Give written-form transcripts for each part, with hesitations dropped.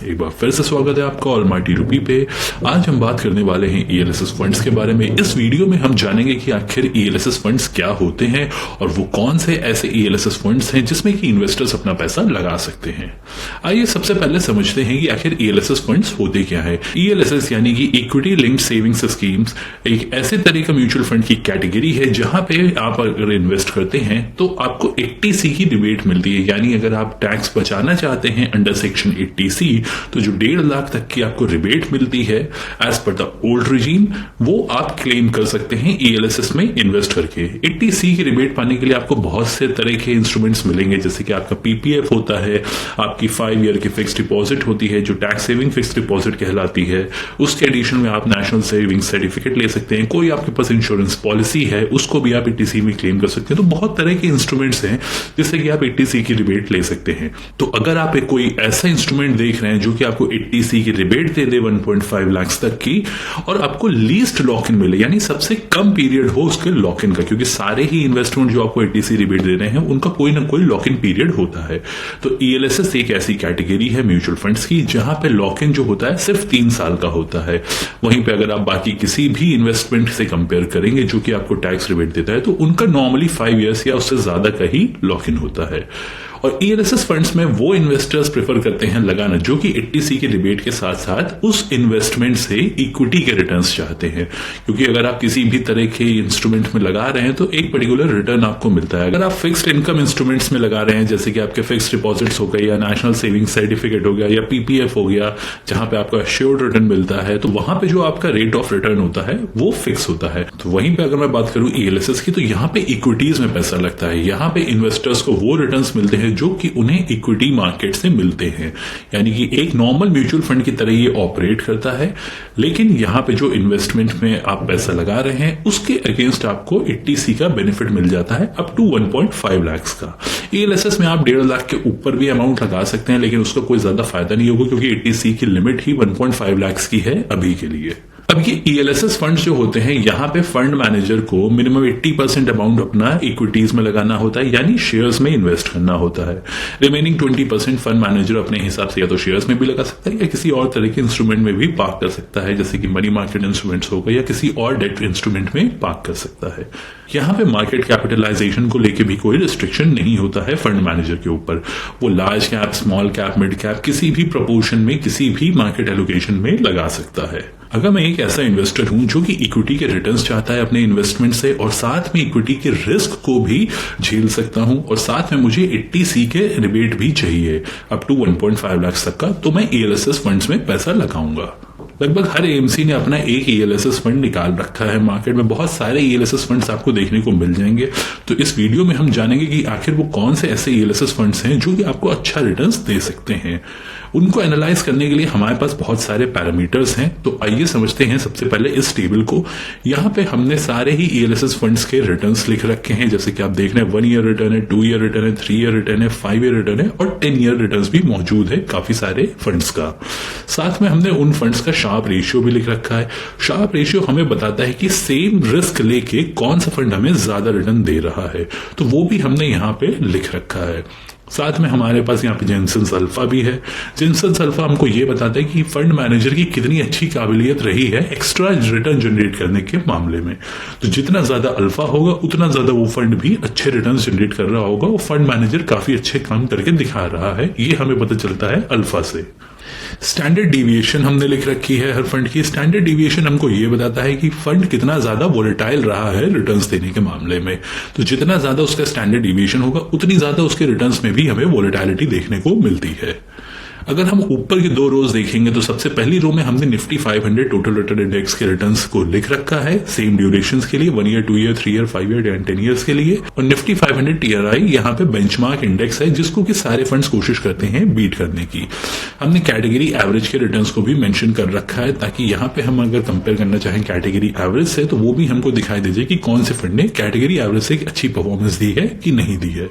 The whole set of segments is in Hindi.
एक बार फिर से स्वागत है आपका ऑलमाइटी रूपी पे। आज हम बात करने वाले हैं ईएलएसएस फंड्स के बारे में। इस वीडियो में हम जानेंगे कि आखिर ईएलएसएस फंड्स क्या होते हैं और वो कौन से ऐसे ईएलएसएस फंड्स हैं जिसमें कि इन्वेस्टर्स अपना पैसा लगा सकते हैं। आइए सबसे पहले समझते हैं कि आखिर ईएलएसएस फंड्स होते क्या है। ईएलएसएस यानी कि इक्विटी लिंक्ड सेविंग्स स्कीम्स एक ऐसे तरह का म्यूचुअल फंड की कैटेगरी है जहां पे आप अगर इन्वेस्ट करते हैं तो आपको 80C की रिबेट मिलती है। यानी अगर आप टैक्स बचाना चाहते हैं अंडर सेक्शन 80C तो जो 1.5 लाख तक की आपको रिबेट मिलती है as per the old regime, वो आप क्लेम कर सकते हैं ईएलएसएस में इन्वेस्ट करके। 80C की रिबेट पाने के लिए आपको बहुत से तरह के इंस्ट्रूमेंट्स मिलेंगे, जैसे कि आपका पीपीएफ होता है, आपकी 5 ईयर की फिक्स डिपॉजिट होती है जो टैक्स सेविंग फिक्स डिपॉजिट कहलाती है। उसके एडिशन में आप नेशनल सेविंग सर्टिफिकेट ले सकते हैं। कोई आपके पास इंश्योरेंस पॉलिसी है उसको भी आप 80C में क्लेम कर सकते हैं। तो बहुत तरह के इंस्ट्रूमेंट्स हैं जिससे कि आप 80C की रिबेट ले सकते हैं। तो अगर आप कोई ऐसा इंस्ट्रूमेंट देख रहे हैं जो कि आपको 80C की रिबेट दे दे 1.5 लाख तक की और आपको लीस्ट लॉक इन मिले, यानी सबसे कम पीरियड हो उसके लॉक इन का, क्योंकि सारे ही इन्वेस्टमेंट जो आपको 80C रिबेट दे रहे हैं उनका कोई ना कोई लॉक इन पीरियड होता है। तो ईएलएसएस एक ऐसी कैटेगरी है म्यूचुअल फंड्स की जहां पे लॉक इन जो होता है सिर्फ 3 साल का होता है। वहीं पे अगर आप बाकी किसी भी इन्वेस्टमेंट से कंपेयर करेंगे जो कि आपको टैक्स रिबेट देता है तो उनका नॉर्मली 5 ईयर्स या उससे ज्यादा का ही लॉक इन होता है। और ईएलएसएस फंड्स में वो इन्वेस्टर्स प्रेफर करते हैं लगाना जो कि 80C के रिबेट के साथ साथ उस इन्वेस्टमेंट से इक्विटी के रिटर्न्स चाहते हैं, क्योंकि अगर आप किसी भी तरह के इंस्ट्रूमेंट में लगा रहे हैं तो एक पर्टिकुलर रिटर्न आपको मिलता है। अगर आप फिक्स्ड इनकम इंस्ट्रूमेंट्स में लगा रहे हैं जैसे कि आपके फिक्स्ड डिपॉजिट्स हो गए या नेशनल सेविंग सर्टिफिकेट हो गया या पीपीएफ हो गया जहां पे आपको एश्योर्ड रिटर्न मिलता है, तो वहां पे जो आपका रेट ऑफ रिटर्न होता है वो फिक्स होता है। तो वहीं पे अगर मैं बात करूं ईएलएसएस की तो यहां पे इक्विटीज में पैसा लगता है। यहां पे इन्वेस्टर्स को वो रिटर्न्स मिलते हैं जो कि उन्हें इक्विटी मार्केट से मिलते हैं, यानी कि एक नॉर्मल म्यूचुअल फंड की तरह ये ऑपरेट करता है। लेकिन यहां पे जो इन्वेस्टमेंट में आप पैसा लगा रहे हैं उसके अगेंस्ट आपको 80C का बेनिफिट मिल जाता है अप टू 1.5 लाख का। ईएलएसएस में आप 1.5 लाख के ऊपर भी अमाउंट लगा सकते हैं, लेकिन उसका कोई ज्यादा फायदा नहीं होगा क्योंकि 80C की लिमिट ही 1.5 लाख की है अभी के लिए। अब ये ईएलएसएस फंड जो होते हैं यहाँ पे फंड मैनेजर को मिनिमम 80% अमाउंट अपना इक्विटीज में लगाना होता है, यानी शेयर्स में इन्वेस्ट करना होता है। रिमेनिंग 20% फंड मैनेजर अपने हिसाब से या तो शेयर्स में भी लगा सकता है या किसी और तरह के इंस्ट्रूमेंट में भी पार्क कर सकता है, जैसे कि मनी मार्केट इंस्ट्रूमेंट्स होगा या किसी और डेट इंस्ट्रूमेंट में पार्क कर सकता है। यहाँ पे मार्केट कैपिटलाइजेशन को लेके भी कोई रिस्ट्रिक्शन नहीं होता है फंड मैनेजर के ऊपर। वो large cap, small cap, mid cap किसी भी प्रपोर्शन में किसी भी मार्केट एलोकेशन में लगा सकता है। अगर मैं एक ऐसा इन्वेस्टर हूं जो कि इक्विटी के रिटर्न्स चाहता है अपने इन्वेस्टमेंट से और साथ में इक्विटी के रिस्क को भी झेल सकता हूं और साथ में मुझे 80C के रिबेट भी चाहिए अप टू 1.5 लाख तक का, तो मैं ईएलएसएस फंड्स में पैसा लगाऊंगा। लगभग हर एएमसी ने अपना एक ईएलएसएस फंड निकाल रखा है। मार्केट में बहुत सारे ईएलएसएस फंड्स आपको देखने को मिल जाएंगे। तो इस वीडियो में हम जानेंगे कि आखिर वो कौन से ऐसे ईएलएसएस फंड्स हैं जो कि आपको अच्छा रिटर्न्स दे सकते हैं। उनको एनालाइज करने के लिए हमारे पास बहुत सारे पैरामीटर्स हैं। तो आइए समझते हैं सबसे पहले इस टेबल को। यहाँ पे हमने सारे ही ईएलएसएस फंड्स के रिटर्न्स लिख रखे हैं, जैसे कि आप देख रहे हैं 1 ईयर रिटर्न है, 2 ईयर रिटर्न है, 3 ईयर रिटर्न है, 5 ईयर रिटर्न है और 10 ईयर रिटर्न भी मौजूद है काफी सारे फंड्स का। साथ में हमने उन फंड्स का शार्प रेशियो भी लिख रखा है। शार्प रेशियो हमें बताता है कि सेम रिस्क लेके कौन सा फंड हमें ज्यादा रिटर्न दे रहा है, तो वो भी हमने यहाँ पे लिख रखा है। साथ में हमारे पास यहाँ पे जेनसेंस अल्फा भी है। जेनसेंस अल्फा हमको ये बताता है कि फंड मैनेजर की कितनी अच्छी काबिलियत रही है एक्स्ट्रा रिटर्न जनरेट करने के मामले में। तो जितना ज्यादा अल्फा होगा उतना ज्यादा वो फंड भी अच्छे रिटर्न जनरेट कर रहा होगा। वो फंड मैनेजर काफी अच्छे काम करके दिखा रहा है, ये हमें पता चलता है अल्फा से। स्टैंडर्ड डिविएशन हमने लिख रखी है हर फंड की। स्टैंडर्ड डिविएशन हमको ये बताता है कि फंड कितना ज्यादा वोलेटाइल रहा है रिटर्न्स देने के मामले में। तो जितना ज्यादा उसका स्टैंडर्ड डिविएशन होगा उतनी ज्यादा उसके रिटर्न्स में भी हमें वोलेटाइलिटी देखने को मिलती है। अगर हम ऊपर की 2 रोज देखेंगे तो सबसे पहली रो में हमने निफ्टी 500 टोटल रिटर्न इंडेक्स के रिटर्न्स को लिख रखा है सेम ड्यूरेशंस के लिए, 1 year, 2 year, 3 year, 5 year and 10 years के लिए। और निफ्टी 500 टीआरआई यहाँ पे बेंचमार्क इंडेक्स है जिसको कि सारे फंड्स कोशिश करते हैं बीट करने की। हमने कैटेगरी एवरेज के रिटर्न्स को भी मेंशन कर रखा है ताकि यहाँ पे हम अगर कंपेयर करना चाहें कैटेगरी एवरेज से तो वो भी हमको दिखाई दीजिए कि कौन से फंड ने कैटेगरी एवरेज से अच्छी परफॉर्मेंस दी है कि नहीं दी है।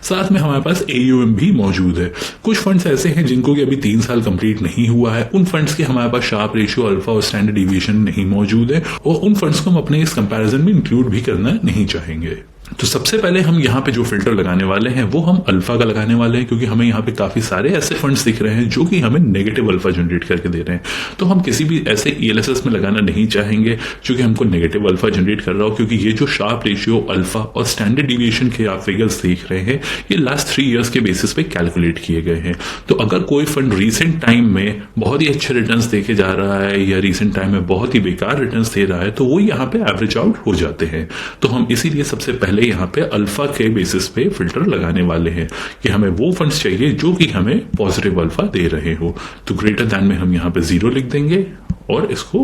साथ में हमारे पास एयूएम भी मौजूद है। कुछ फंड्स ऐसे हैं जिनको कि अभी 3 साल कंप्लीट नहीं हुआ है, उन फंड्स के हमारे पास शार्प रेशियो, अल्फा और स्टैंडर्ड डिविएशन नहीं मौजूद है और उन फंड्स को हम अपने इस कंपैरिजन में इंक्लूड भी करना नहीं चाहेंगे। तो सबसे पहले हम यहाँ पे जो फिल्टर लगाने वाले हैं वो हम अल्फा का लगाने वाले हैं, क्योंकि हमें यहाँ पे काफी सारे ऐसे फंड्स दिख रहे हैं जो कि हमें नेगेटिव अल्फा जनरेट करके दे रहे हैं। तो हम किसी भी ऐसे ईएलएसएस में लगाना नहीं चाहेंगे क्योंकि हमको नेगेटिव अल्फा जनरेट कर रहा हो, क्योंकि ये जो शार्प रेशियो अल्फा और स्टैंडर्ड डिविएशन के आप फिगर्स देख रहे हैं ये लास्ट 3 ईयर्स के बेसिस पे कैलकुलेट किए गए हैं। तो अगर कोई फंड रिसेंट टाइम में बहुत ही अच्छे रिटर्न्स देके जा रहा है या रिसेंट टाइम में बहुत ही बेकार रिटर्न्स दे रहा है तो वो यहाँ पे एवरेज आउट हो जाते हैं। तो हम इसीलिए सबसे पहले यहाँ पे अल्फा के बेसिस पे फिल्टर लगाने वाले हैं कि हमें वो फंड्स चाहिए जो कि हमें पॉजिटिव अल्फा दे रहे हो। तो ग्रेटर दैन में हम यहाँ पे 0 लिख देंगे और इसको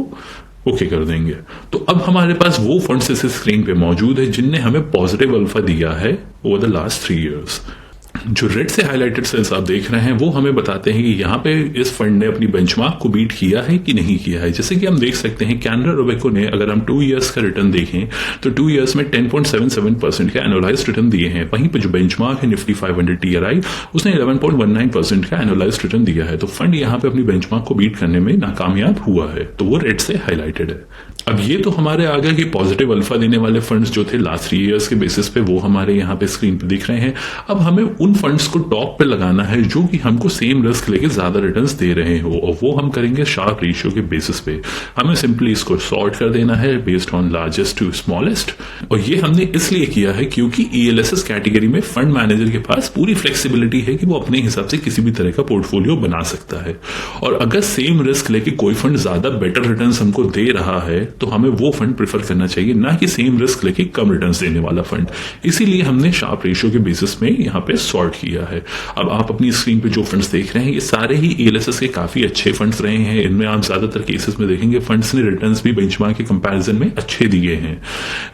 ओके कर देंगे। तो अब हमारे पास वो फंड्स इस स्क्रीन पे मौजूद है जिनने हमें पॉजिटिव अल्फा दिया है ओवर द लास्ट 3 ईयर्स। जो रेड से हाईलाइटेड सेल्स आप देख रहे हैं वो हमें बताते हैं कि यहाँ पे इस फंड ने अपनी बेंचमार्क को बीट किया है कि नहीं किया है। जैसे कि हम देख सकते हैं कैनरा रोबेको ने, अगर हम 2 ईयर्स का रिटर्न देखें तो 2 ईयर्स में 10.77% का एनुअलाइज्ड रिटर्न दिए हैं। वहीं पर जो बेंचमार्क है निफ्टी 500 TRI उसने 11.19% का एनुअलाइज्ड रिटर्न दिया है। तो फंड यहाँ पे अपनी बेंचमार्क को बीट करने में नाकामयाब हुआ है, तो वो रेड से हाईलाइटेड है। अब ये तो हमारे आगे कि पॉजिटिव अल्फा देने वाले फंड्स जो थे लास्ट 3 ईयर्स के बेसिस पे वो हमारे यहाँ पे स्क्रीन पे दिख रहे हैं। अब हमें उन फंड्स को टॉप पे लगाना है जो कि हमको सेम रिस्क लेके ज्यादा रिटर्न्स दे रहे हो, और वो हम करेंगे शार्प रेशियो के बेसिस पे। हमें सिंपली इसको सॉर्ट कर देना है based on largest to smallest, और ये हमने इसलिए किया है क्योंकि ईएलएसएस कैटेगरी में फंड मैनेजर के पास पूरी फ्लेक्सिबिलिटी है कि वो अपने हिसाब से किसी भी तरह का पोर्टफोलियो बना सकता है। और अगर सेम रिस्क लेके कोई फंड ज्यादा बेटर रिटर्न्स हमको दे रहा है तो हमें वो फंड प्रेफर करना चाहिए, ना कि सेम रिस्क लेके कम रिटर्न्स देने वाला फंड। इसीलिए हमने शार्प रेशियो के बेसिस में यहाँ पे सॉर्ट किया है। अब आप अपनी स्क्रीन पे जो फंड्स देख रहे हैं ये सारे ही ईएलएसएस के काफी अच्छे फंड्स रहे हैं। इनमें आप ज्यादातर केसेस में देखेंगे फंड्स ने रिटर्न्स भी बेंचमार्क के कंपैरिजन में अच्छे दिए हैं।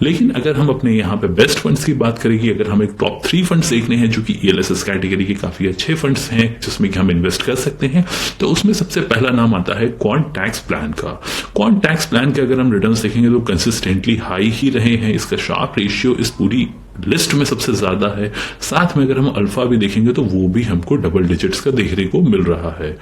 लेकिन अगर हम अपने यहाँ पे बेस्ट फंड्स की बात करेंगे, अगर हमें टॉप 3 फंड्स देखने हैं जो कि ईएलएसएस कैटेगरी के काफी अच्छे फंड्स हैं जिसमें कि हम इन्वेस्ट कर सकते हैं, तो उसमें सबसे पहला नाम आता है क्वांट टैक्स प्लान का। क्वांट टैक्स प्लान के अगर हम रिटर्न्स देखेंगे तो कंसिस्टेंटली हाई ही रहे हैं। इसका शार्प रेशियो इस पूरी लिस्ट में सबसे ज्यादा है। साथ में अगर हम अल्फा भी देखेंगे तो वो भी हमको डबल डिजिट्स का देखने को मिल रहा है।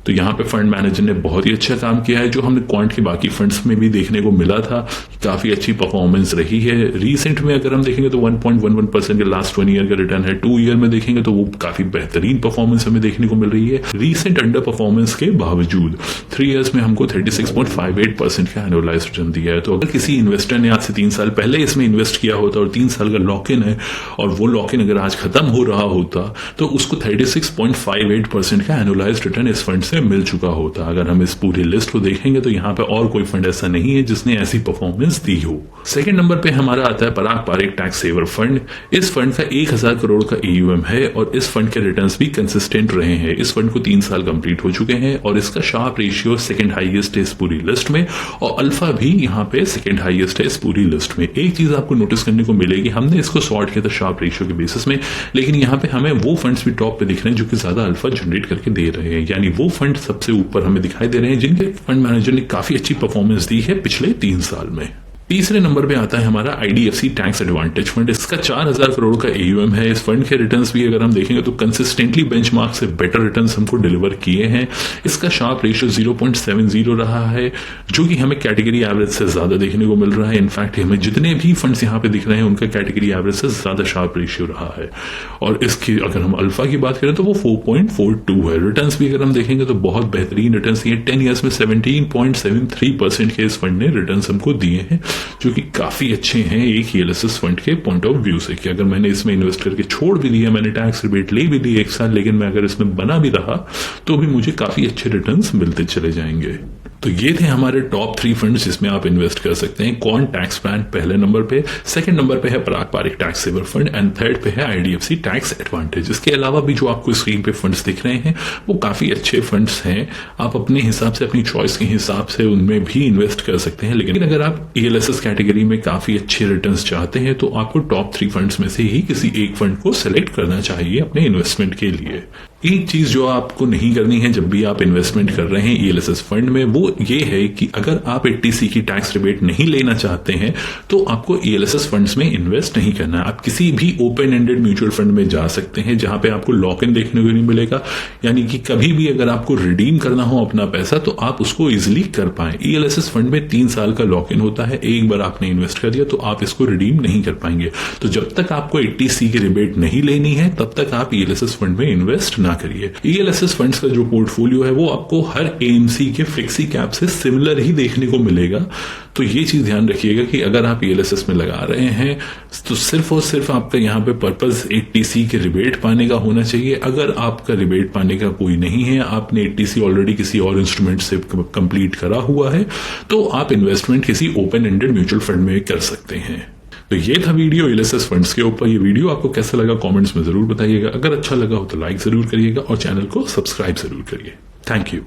तो यहाँ पे फंड मैनेजर ने बहुत ही अच्छा काम किया है, जो हमने क्वांट के बाकी फंड्स में भी देखने को मिला था। काफी अच्छी परफॉर्मेंस रही है। रिसेंट में अगर हम देखेंगे तो 1.11% के लास्ट 1 ईयर का रिटर्न है। 2 ईयर में देखेंगे तो वो काफी बेहतरीन परफॉर्मेंस हमें देखने को मिल रही है रिसेंट अंडर परफॉर्मेंस के बावजूद। 3 ईयर्स में हमको 36.58% का एनुअलाइज्ड रिटर्न दिया है। तो अगर किसी इन्वेस्टर ने आज से 3 साल पहले इसमें इन्वेस्ट किया होता और 3 साल का लॉक इन है और वो लॉक इन अगर आज खत्म हो रहा होता तो उसको 36.58% का एनुअलाइज्ड रिटर्न इस फंड से मिल चुका होता। अगर हम इस पूरी लिस्ट को देखेंगे तो यहाँ पे और कोई फंड ऐसा नहीं है जिसने ऐसी परफॉर्मेंस दी हो। सेकंड नंबर पे हमारा आता है Parag Parikh tax saver fund. इस फंड का 1000 करोड़ का AUM है और इस फंड के रिटर्न्स भी कंसिस्टेंट रहे हैं। इस फंड को 3 साल कंप्लीट हो चुके हैं और इसका शार्प रेशियो सेकंड हाईएस्ट है इस पूरी लिस्ट में, और अल्फा भी यहाँ पे सेकंड हाईएस्ट है इस पूरी लिस्ट में। एक चीज आपको नोटिस करने को मिलेगी, हमने इसको सॉर्ट किया था शार्प रेशियो के बेसिस में, लेकिन यहाँ पे हमें वो फंड्स भी टॉप पे दिख रहे हैं जो कि ज्यादा अल्फा जनरेट करके दे रहे हैं। यानी वो फंड सबसे ऊपर हमें दिखाई दे रहे हैं जिनके फंड मैनेजर ने काफी अच्छी परफॉर्मेंस दी है पिछले 3 साल में। तीसरे नंबर पे आता है हमारा IDFC टैक्स एडवांटेज फंड। इसका 4000 करोड़ का AUM है। इस फंड के रिटर्न्स भी अगर हम देखेंगे तो कंसिस्टेंटली बेंचमार्क से बेटर रिटर्न्स हमको डिलीवर किए हैं। इसका शार्प रेशियो 0.70 रहा है जो कि हमें कैटेगरी एवरेज से ज्यादा देखने को मिल रहा है। इनफैक्ट हमें जितने भी फंड्स यहाँ पे दिख रहे हैं उनका कैटेगरी एवरेज से ज्यादा शार्प रेशियो रहा है। और इसकी अगर हम अल्फा की बात करें तो वो 4.42 है। रिटर्न्स भी अगर हम देखेंगे तो बहुत बेहतरीन रिटर्न्स दिए। 10 ईयर्स में 17.73% के इस फंड ने रिटर्न्स हमको दिए हैं जो कि काफी अच्छे हैं एक ईएलएसएस फंड के पॉइंट ऑफ व्यू से। कि अगर मैंने इसमें इन्वेस्ट करके छोड़ भी दिया, मैंने टैक्स रिबेट ले भी ली 1 साल, लेकिन मैं अगर इसमें बना भी रहा तो भी मुझे काफी अच्छे रिटर्न्स मिलते चले जाएंगे। तो ये थे हमारे टॉप 3 फंड्स जिसमें आप इन्वेस्ट कर सकते हैं। क्वांट टैक्स प्लान पहले नंबर पे, सेकंड नंबर पे है Parag Parikh tax saver fund and third पे है IDFC टैक्स एडवांटेज। इसके अलावा भी जो आपको स्क्रीन पे फंड्स दिख रहे हैं वो काफी अच्छे फंड्स हैं। आप अपने हिसाब से, अपनी चॉइस के हिसाब से उनमें भी इन्वेस्ट कर सकते हैं। लेकिन अगर आप ईएलएसएस कैटेगरी में काफी अच्छे रिटर्न्स चाहते हैं तो आपको टॉप 3 फंड्स में से ही किसी एक फंड को सिलेक्ट करना चाहिए अपने इन्वेस्टमेंट के लिए। एक चीज जो आपको नहीं करनी है जब भी आप इन्वेस्टमेंट कर रहे हैं ईएलएसएस फंड में, वो ये है कि अगर आप 80C की टैक्स रिबेट नहीं लेना चाहते हैं तो आपको ईएलएसएस फंड्स में इन्वेस्ट नहीं करना है। आप किसी भी ओपन एंडेड म्यूचुअल फंड में जा सकते हैं जहां पे आपको लॉक इन देखने को नहीं मिलेगा, यानी कि कभी भी अगर आपको रिडीम करना हो अपना पैसा तो आप उसको इजिली कर पाए। ईएलएसएस फंड में 3 साल का लॉक इन होता है, एक बार आपने इन्वेस्ट कर दिया तो आप इसको रिडीम नहीं कर पाएंगे। तो जब तक आपको 80C की रिबेट नहीं लेनी है तब तक आप ईएलएसएस फंड में इन्वेस्ट ना करिए। ईएलएसएस फंड्स का जो पोर्टफोलियो है वो आपको हर एएमसी के फिक्सी कैप से सिमिलर ही देखने को मिलेगा। तो ये चीज ध्यान रखिएगा कि अगर आप ईएलएसएस में लगा रहे हैं तो सिर्फ और सिर्फ आपका यहां पे पर्पस 80C के रिबेट पाने का होना चाहिए। अगर आपका रिबेट पाने का कोई नहीं है, आपने 80C ऑलरेडी किसी और इंस्ट्रूमेंट से कंप्लीट करा हुआ है, तो आप इन्वेस्टमेंट किसी ओपन एंडेड म्यूचुअल फंड में कर सकते हैं। तो ये था वीडियो ईएलएसएस फंड्स के ऊपर। ये वीडियो आपको कैसा लगा कमेंट्स में जरूर बताइएगा। अगर अच्छा लगा हो तो लाइक जरूर करिएगा और चैनल को सब्सक्राइब जरूर करिए। Thank you.